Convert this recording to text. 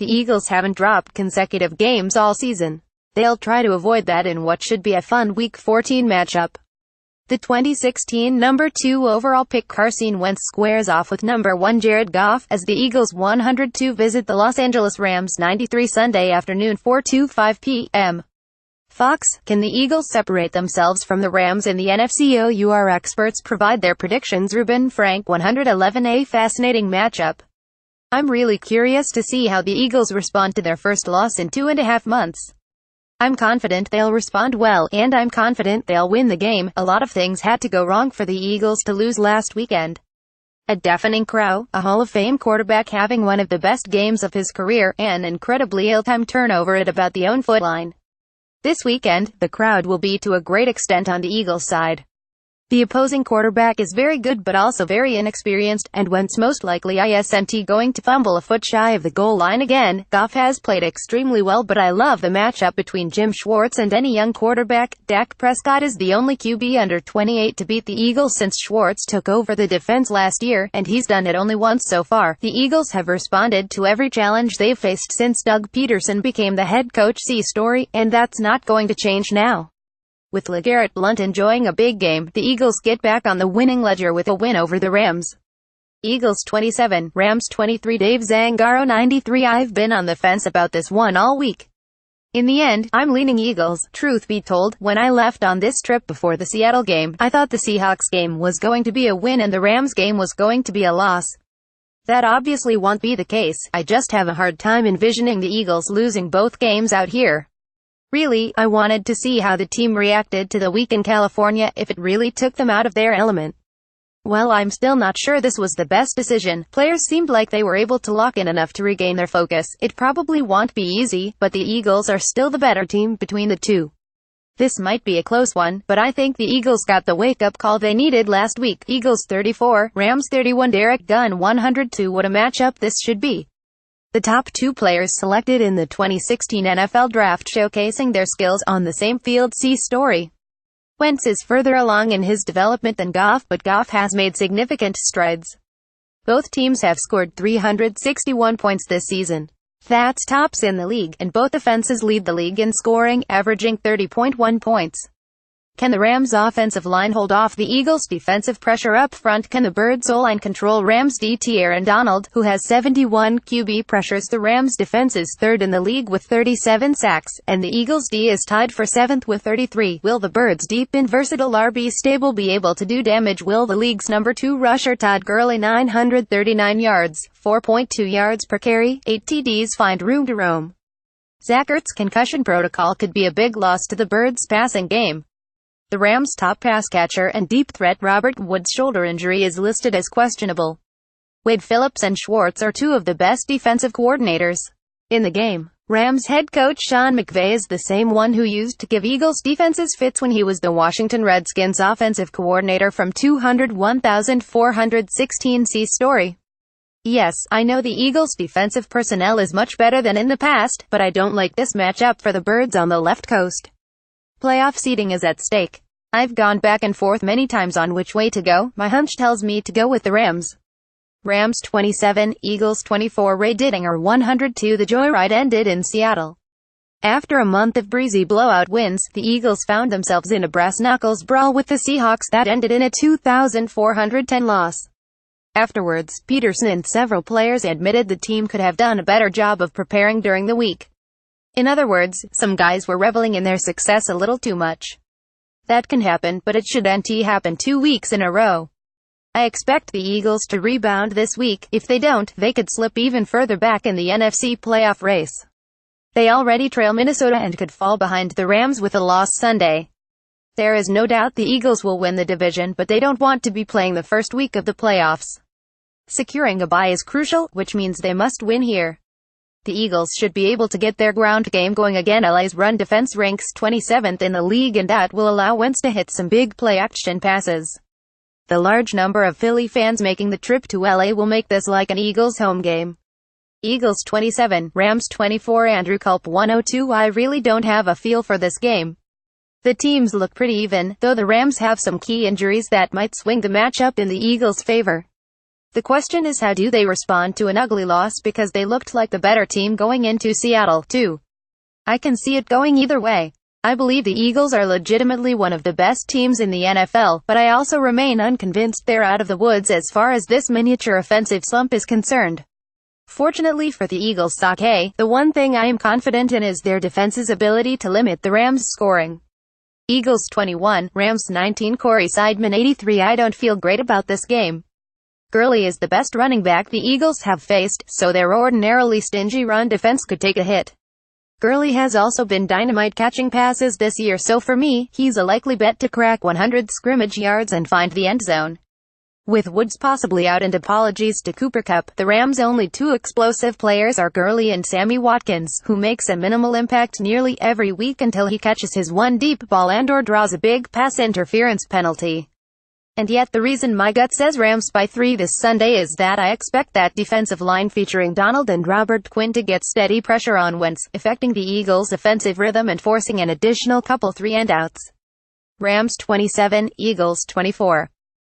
The Eagles haven't dropped consecutive games all season. They'll try to avoid that in what should be a fun Week 14 matchup. The 2016 number 2 overall pick Carson Wentz squares off with number 1 Jared Goff as the Eagles 102 visit the Los Angeles Rams 93 Sunday afternoon 4:05 p.m. Fox. Can the Eagles separate themselves from the Rams in the NFC? Our experts provide their predictions. Ruben Frank 111. A fascinating matchup. I'm really curious to see how the Eagles respond to their first loss in 2.5 months. I'm confident they'll respond well, and I'm confident they'll win the game. A lot of things had to go wrong for the Eagles to lose last weekend. A deafening crowd, a Hall of Fame quarterback having one of the best games of his career, and an incredibly ill-timed turnover at about the own foot line. This weekend, the crowd will be to a great extent on the Eagles' side. The opposing quarterback is very good but also very inexperienced, and Wentz most likely isn't going to fumble a foot shy of the goal line again. Goff has played extremely well, but I love the matchup between Jim Schwartz and any young quarterback. Dak Prescott is the only QB under 28 to beat the Eagles since Schwartz took over the defense last year, and he's done it only once so far. The Eagles have responded to every challenge they've faced since Doug Peterson became the head coach. Story, and that's not going to change now. With LeGarrette Blount enjoying a big game, the Eagles get back on the winning ledger with a win over the Rams. Eagles 27, Rams 23. Dave Zangaro 93. I've been on the fence about this one all week. In the end, I'm leaning Eagles. Truth be told, when I left on this trip before the Seattle game, I thought the Seahawks game was going to be a win and the Rams game was going to be a loss. That obviously won't be the case. I just have a hard time envisioning the Eagles losing both games out here. Really, I wanted to see how the team reacted to the week in California, if it really took them out of their element. Well, I'm still not sure this was the best decision. Players seemed like they were able to lock in enough to regain their focus. It probably won't be easy, but the Eagles are still the better team between the two. This might be a close one, but I think the Eagles got the wake-up call they needed last week. Eagles 34, Rams 31. Derek Gunn 102. What a matchup this should be. The top two players selected in the 2016 NFL Draft showcasing their skills on the same field. See story. Wentz is further along in his development than Goff, but Goff has made significant strides. Both teams have scored 361 points this season. That's tops in the league, and both offenses lead the league in scoring, averaging 30.1 points. Can the Rams' offensive line hold off the Eagles' defensive pressure up front? Can the Birds' O-line control Rams' DT? Aaron Donald, who has 71 QB pressures. The Rams' defense is third in the league with 37 sacks, and the Eagles' D is tied for 7th with 33. Will the Birds' deep and versatile RB stable be able to do damage? Will the league's number 2 rusher Todd Gurley 939 yards, 4.2 yards per carry, 8 TDs find room to roam? Zach Ertz's concussion protocol could be a big loss to the Birds' passing game. The Rams' top pass catcher and deep threat Robert Woods' shoulder injury is listed as questionable. Wade Phillips and Schwartz are two of the best defensive coordinators in the game. Rams head coach Sean McVay is the same one who used to give Eagles defenses fits when he was the Washington Redskins offensive coordinator from 201,416. See story. Yes, I know the Eagles' defensive personnel is much better than in the past, but I don't like this matchup for the Birds on the left coast. Playoff seeding is at stake. I've gone back and forth many times on which way to go. My hunch tells me to go with the Rams. Rams 27, Eagles 24. Ray Didinger 102. The joyride ended in Seattle. After a month of breezy blowout wins, the Eagles found themselves in a brass-knuckles brawl with the Seahawks that ended in a 2,410 loss. Afterwards, Peterson and several players admitted the team could have done a better job of preparing during the week. In other words, some guys were reveling in their success a little too much. That can happen, but it shouldn't happen 2 weeks in a row. I expect the Eagles to rebound this week. If they don't, they could slip even further back in the NFC playoff race. They already trail Minnesota and could fall behind the Rams with a loss Sunday. There is no doubt the Eagles will win the division, but they don't want to be playing the first week of the playoffs. Securing a bye is crucial, which means they must win here. The Eagles should be able to get their ground game going again. LA's run defense ranks 27th in the league, and that will allow Wentz to hit some big play-action passes. The large number of Philly fans making the trip to LA will make this like an Eagles home game. Eagles 27, Rams 24. Andrew Culp 102. I really don't have a feel for this game. The teams look pretty even, though the Rams have some key injuries that might swing the matchup in the Eagles' favor. The question is, how do they respond to an ugly loss, because they looked like the better team going into Seattle, too. I can see it going either way. I believe the Eagles are legitimately one of the best teams in the NFL, but I also remain unconvinced they're out of the woods as far as this miniature offensive slump is concerned. Fortunately for the Eagles' sake, the one thing I am confident in is their defense's ability to limit the Rams' scoring. Eagles 21, Rams 19. Corey Seidman 83. I don't feel great about this game. Gurley is the best running back the Eagles have faced, so their ordinarily stingy run defense could take a hit. Gurley has also been dynamite catching passes this year, so for me, he's a likely bet to crack 100 scrimmage yards and find the end zone. With Woods possibly out, and apologies to Cooper Kupp, the Rams' only two explosive players are Gurley and Sammy Watkins, who makes a minimal impact nearly every week until he catches his one deep ball and/or draws a big pass interference penalty. And yet the reason my gut says Rams by 3 this Sunday is that I expect that defensive line featuring Donald and Robert Quinn to get steady pressure on Wentz, affecting the Eagles' offensive rhythm and forcing an additional couple 3-and-outs. Rams 27, Eagles 24.